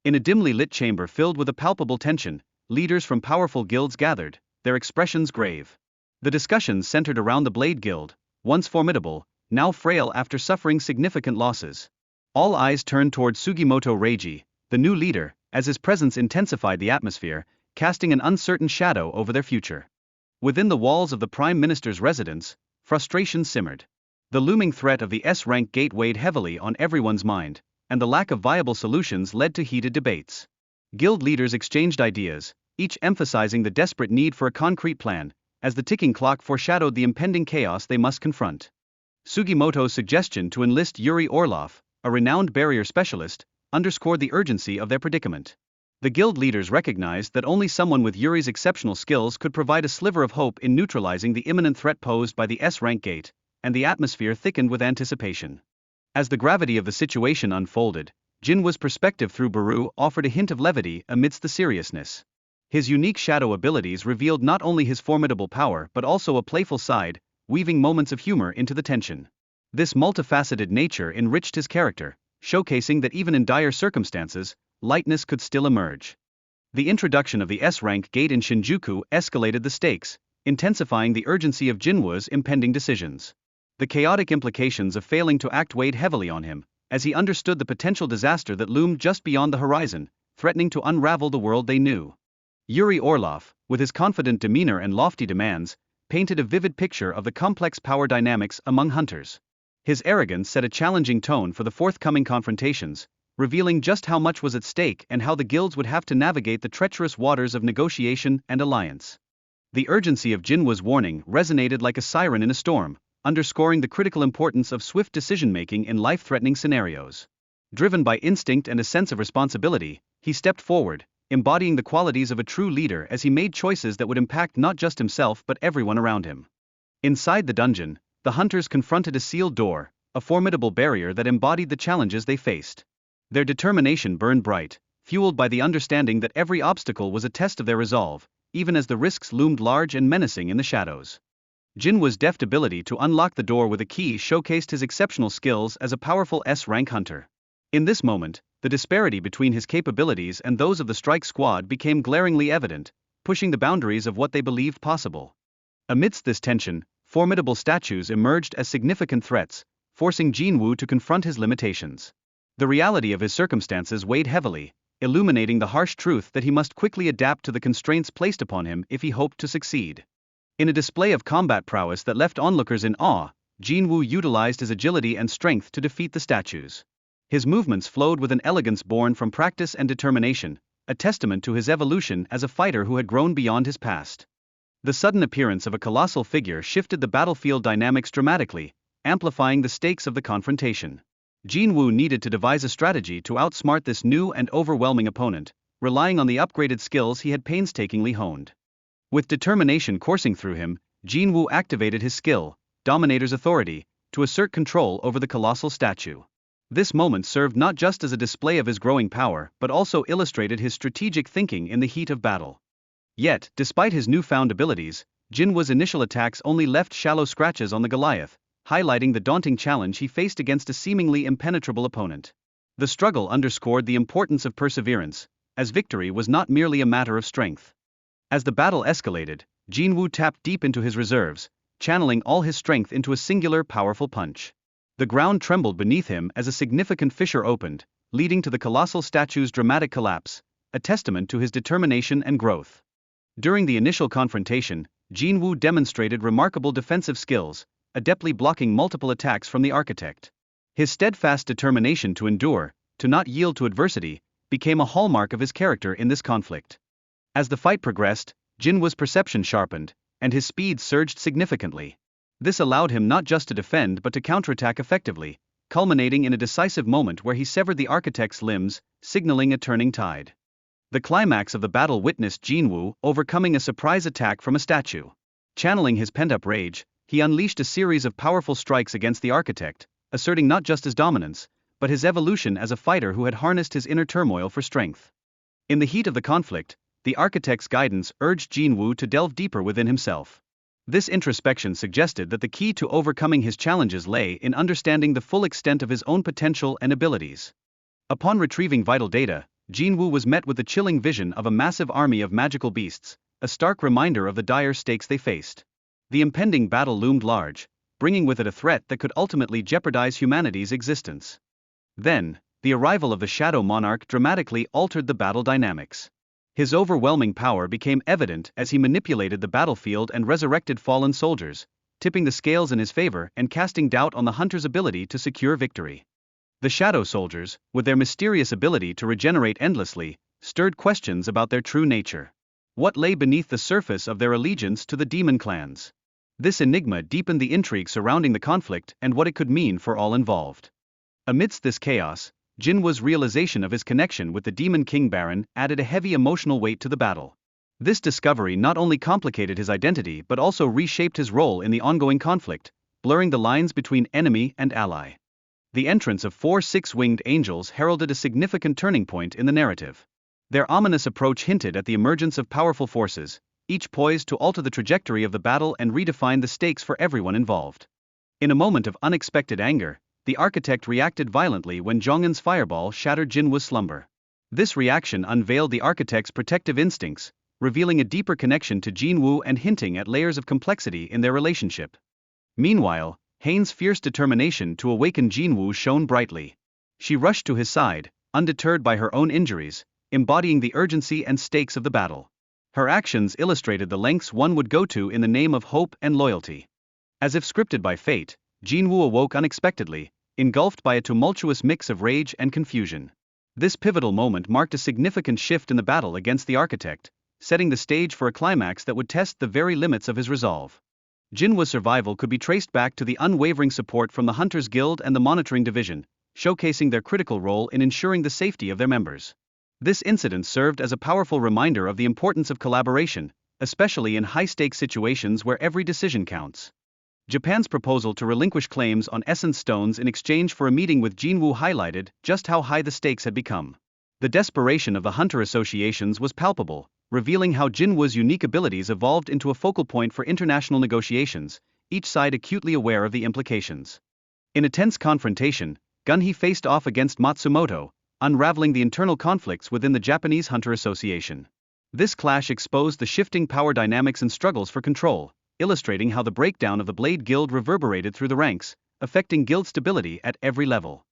In a dimly lit chamber filled with a palpable tension, leaders from powerful guilds gathered, their expressions grave. The discussions centered around the Blade Guild, once formidable, now frail after suffering significant losses. All eyes turned toward Sugimoto Reiji, the new leader, as his presence intensified the atmosphere, casting an uncertain shadow over their future. Within the walls of the Prime Minister's residence, frustration simmered. The looming threat of the S-rank gate weighed heavily on everyone's mind, and the lack of viable solutions led to heated debates. Guild leaders exchanged ideas, each emphasizing the desperate need for a concrete plan, as the ticking clock foreshadowed the impending chaos they must confront. Sugimoto's suggestion to enlist Yuri Orlov, a renowned barrier specialist, underscored the urgency of their predicament. The guild leaders recognized that only someone with Yuri's exceptional skills could provide a sliver of hope in neutralizing the imminent threat posed by the S-rank gate, and the atmosphere thickened with anticipation. As the gravity of the situation unfolded, Jinwoo's perspective through Baru offered a hint of levity amidst the seriousness. His unique shadow abilities revealed not only his formidable power but also a playful side, weaving moments of humor into the tension. This multifaceted nature enriched his character, showcasing that even in dire circumstances, lightness could still emerge. The introduction of the S-rank gate in Shinjuku escalated the stakes, intensifying the urgency of Jinwoo's impending decisions. The chaotic implications of failing to act weighed heavily on him, as he understood the potential disaster that loomed just beyond the horizon, threatening to unravel the world they knew. Yuri Orlov, with his confident demeanor and lofty demands, painted a vivid picture of the complex power dynamics among hunters. His arrogance set a challenging tone for the forthcoming confrontations, revealing just how much was at stake and how the guilds would have to navigate the treacherous waters of negotiation and alliance. The urgency of Jinwoo's warning resonated like a siren in a storm, underscoring the critical importance of swift decision-making in life-threatening scenarios. Driven by instinct and a sense of responsibility, he stepped forward, embodying the qualities of a true leader as he made choices that would impact not just himself but everyone around him. Inside the dungeon, the hunters confronted a sealed door, a formidable barrier that embodied the challenges they faced. Their determination burned bright, fueled by the understanding that every obstacle was a test of their resolve, even as the risks loomed large and menacing in the shadows. Jinwoo's deft ability to unlock the door with a key showcased his exceptional skills as a powerful S-rank hunter. In this moment, the disparity between his capabilities and those of the strike squad became glaringly evident, pushing the boundaries of what they believed possible. Amidst this tension, formidable statues emerged as significant threats, forcing Jinwoo to confront his limitations. The reality of his circumstances weighed heavily, illuminating the harsh truth that he must quickly adapt to the constraints placed upon him if he hoped to succeed. In a display of combat prowess that left onlookers in awe, Jinwoo utilized his agility and strength to defeat the statues. His movements flowed with an elegance born from practice and determination, a testament to his evolution as a fighter who had grown beyond his past. The sudden appearance of a colossal figure shifted the battlefield dynamics dramatically, amplifying the stakes of the confrontation. Jinwoo needed to devise a strategy to outsmart this new and overwhelming opponent, relying on the upgraded skills he had painstakingly honed. With determination coursing through him, Jinwoo activated his skill, Dominator's Authority, to assert control over the colossal statue. This moment served not just as a display of his growing power but also illustrated his strategic thinking in the heat of battle. Yet, despite his newfound abilities, Jinwoo's initial attacks only left shallow scratches on the Goliath, highlighting the daunting challenge he faced against a seemingly impenetrable opponent. The struggle underscored the importance of perseverance, as victory was not merely a matter of strength. As the battle escalated, Jinwoo tapped deep into his reserves, channeling all his strength into a singular powerful punch. The ground trembled beneath him as a significant fissure opened, leading to the colossal statue's dramatic collapse, a testament to his determination and growth. During the initial confrontation, Jinwoo demonstrated remarkable defensive skills, adeptly blocking multiple attacks from the architect. His steadfast determination to endure, to not yield to adversity, became a hallmark of his character in this conflict. As the fight progressed, Jinwoo's perception sharpened, and his speed surged significantly. This allowed him not just to defend but to counterattack effectively, culminating in a decisive moment where he severed the architect's limbs, signaling a turning tide. The climax of the battle witnessed Jinwoo overcoming a surprise attack from a statue. Channeling his pent-up rage, he unleashed a series of powerful strikes against the architect, asserting not just his dominance, but his evolution as a fighter who had harnessed his inner turmoil for strength. In the heat of the conflict, the architect's guidance urged Jinwoo to delve deeper within himself. This introspection suggested that the key to overcoming his challenges lay in understanding the full extent of his own potential and abilities. Upon retrieving vital data, Jinwoo was met with the chilling vision of a massive army of magical beasts, a stark reminder of the dire stakes they faced. The impending battle loomed large, bringing with it a threat that could ultimately jeopardize humanity's existence. Then, the arrival of the Shadow Monarch dramatically altered the battle dynamics. His overwhelming power became evident as he manipulated the battlefield and resurrected fallen soldiers, tipping the scales in his favor and casting doubt on the hunter's ability to secure victory. The Shadow Soldiers, with their mysterious ability to regenerate endlessly, stirred questions about their true nature. What lay beneath the surface of their allegiance to the demon clans? This enigma deepened the intrigue surrounding the conflict and what it could mean for all involved. Amidst this chaos, Jinwoo's realization of his connection with the Demon King Baron added a heavy emotional weight to the battle. This discovery not only complicated his identity but also reshaped his role in the ongoing conflict, blurring the lines between enemy and ally. The entrance of 4 six-winged angels heralded a significant turning point in the narrative. Their ominous approach hinted at the emergence of powerful forces, each poised to alter the trajectory of the battle and redefine the stakes for everyone involved. In a moment of unexpected anger, the architect reacted violently when Zhongnan's fireball shattered Jinwoo's slumber. This reaction unveiled the architect's protective instincts, revealing a deeper connection to Jinwoo and hinting at layers of complexity in their relationship. Meanwhile, Hane's fierce determination to awaken Jinwoo shone brightly. She rushed to his side, undeterred by her own injuries, embodying the urgency and stakes of the battle. Her actions illustrated the lengths one would go to in the name of hope and loyalty. As if scripted by fate, Jinwoo awoke unexpectedly, engulfed by a tumultuous mix of rage and confusion. This pivotal moment marked a significant shift in the battle against the architect, setting the stage for a climax that would test the very limits of his resolve. Jinwoo's survival could be traced back to the unwavering support from the Hunters Guild and the Monitoring Division, showcasing their critical role in ensuring the safety of their members. This incident served as a powerful reminder of the importance of collaboration, especially in high-stakes situations where every decision counts. Japan's proposal to relinquish claims on Essence Stones in exchange for a meeting with Jinwoo highlighted just how high the stakes had become. The desperation of the hunter associations was palpable, revealing how Jinwoo's unique abilities evolved into a focal point for international negotiations, each side acutely aware of the implications. In a tense confrontation, Gunhee faced off against Matsumoto, unraveling the internal conflicts within the Japanese Hunter Association. This clash exposed the shifting power dynamics and struggles for control, illustrating how the breakdown of the Blade Guild reverberated through the ranks, affecting guild stability at every level.